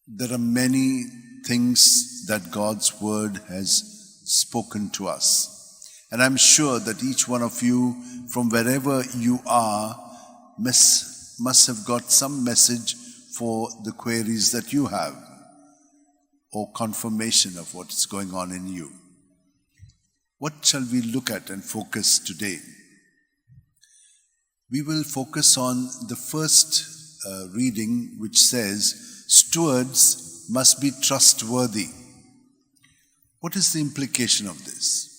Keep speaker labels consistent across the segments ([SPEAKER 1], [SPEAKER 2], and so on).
[SPEAKER 1] There are many things that God's word has spoken to us. And I'm sure that each one of you, from wherever you are, must have got some message for the queries that you have, or confirmation of what is going on in you. What shall we look at and focus today? We will focus on the first reading, which says, stewards must be trustworthy. What is the implication of this?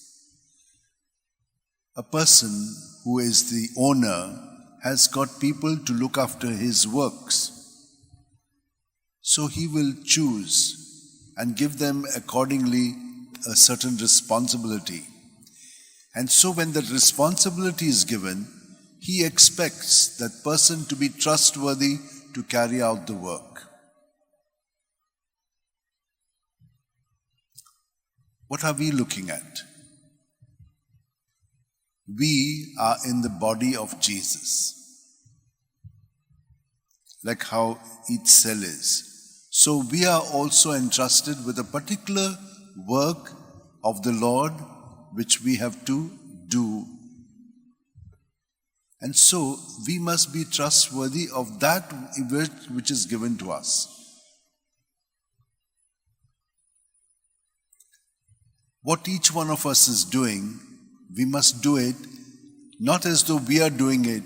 [SPEAKER 1] A person who is the owner has got people to look after his works. So he will choose and give them accordingly a certain responsibility. And so when that responsibility is given, he expects that person to be trustworthy to carry out the work. What are we looking at? We are in the body of Jesus, like how each cell is. So we are also entrusted with a particular work of the Lord which we have to do. And so we must be trustworthy of that which is given to us. What each one of us is doing, we must do it not as though we are doing it.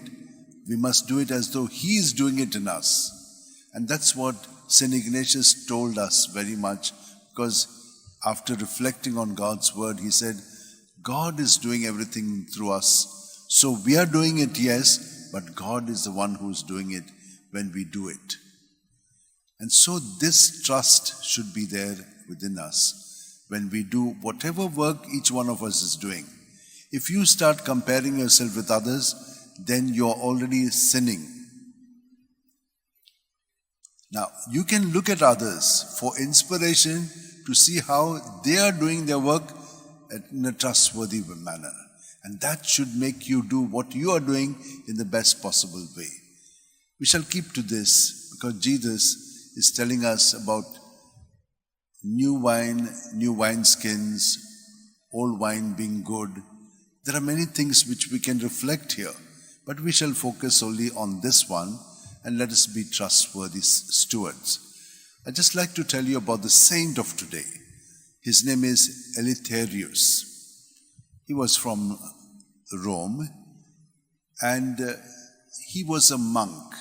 [SPEAKER 1] We must do it as though He is doing it in us. And that's what St. Ignatius told us very much, because after reflecting on God's word, he said, God is doing everything through us. So we are doing it, yes, but God is the one who is doing it when we do it. And so this trust should be there within us when we do whatever work each one of us is doing. If you start comparing yourself with others, then you're already sinning. Now, you can look at others for inspiration to see how they are doing their work in a trustworthy manner. And that should make you do what you are doing in the best possible way. We shall keep to this because Jesus is telling us about new wine, new wineskins, old wine being good. There are many things which we can reflect here, but we shall focus only on this one, and let us be trustworthy stewards. I'd just like to tell you about the saint of today. His name is Eleutherius. He was from Rome, and he was a monk.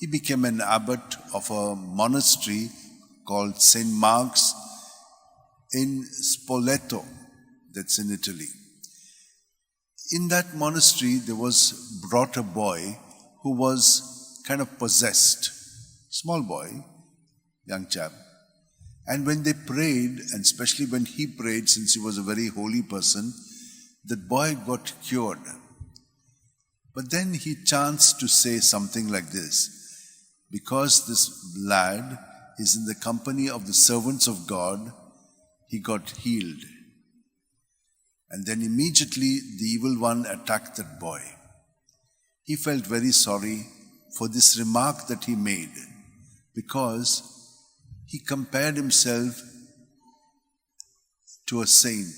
[SPEAKER 1] He became an abbot of a monastery called St. Mark's in Spoleto, that's in Italy. In that monastery, there was brought a boy who was kind of possessed. Small boy, young chap. And when they prayed, and especially when he prayed, since he was a very holy person, that boy got cured. But then he chanced to say something like this: because this lad is in the company of the servants of God, he got healed. And then immediately the evil one attacked that boy. He felt very sorry for this remark that he made, because he compared himself to a saint.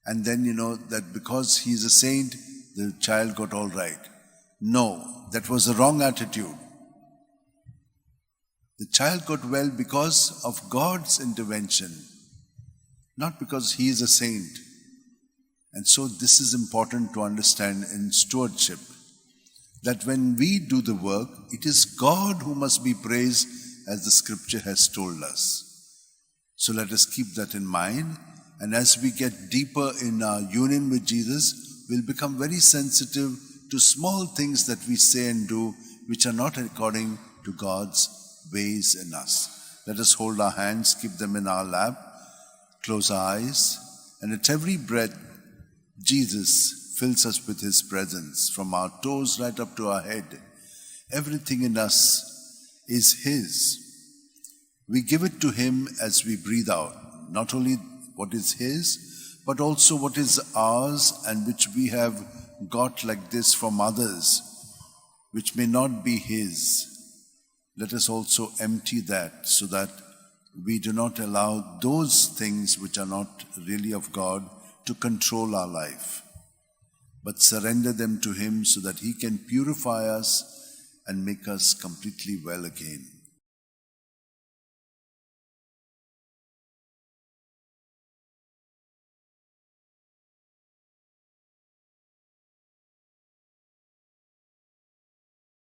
[SPEAKER 1] And then, that because he is a saint, the child got all right. No, that was the wrong attitude. The child got well because of God's intervention, not because he is a saint. And so this is important to understand in stewardship, that when we do the work, it is God who must be praised, as the scripture has told us. So let us keep that in mind. And as we get deeper in our union with Jesus, we'll become very sensitive to small things that we say and do which are not according to God's ways in us. Let us hold our hands, keep them in our lap, close our eyes, and at every breath, Jesus fills us with His presence from our toes right up to our head. Everything in us is His. We give it to Him as we breathe out, not only what is His, but also what is ours and which we have got like this from others, which may not be His. let us also empty that so that we do not allow those things which are not really of God to control our life, but surrender them to Him so that He can purify us and make us completely well again.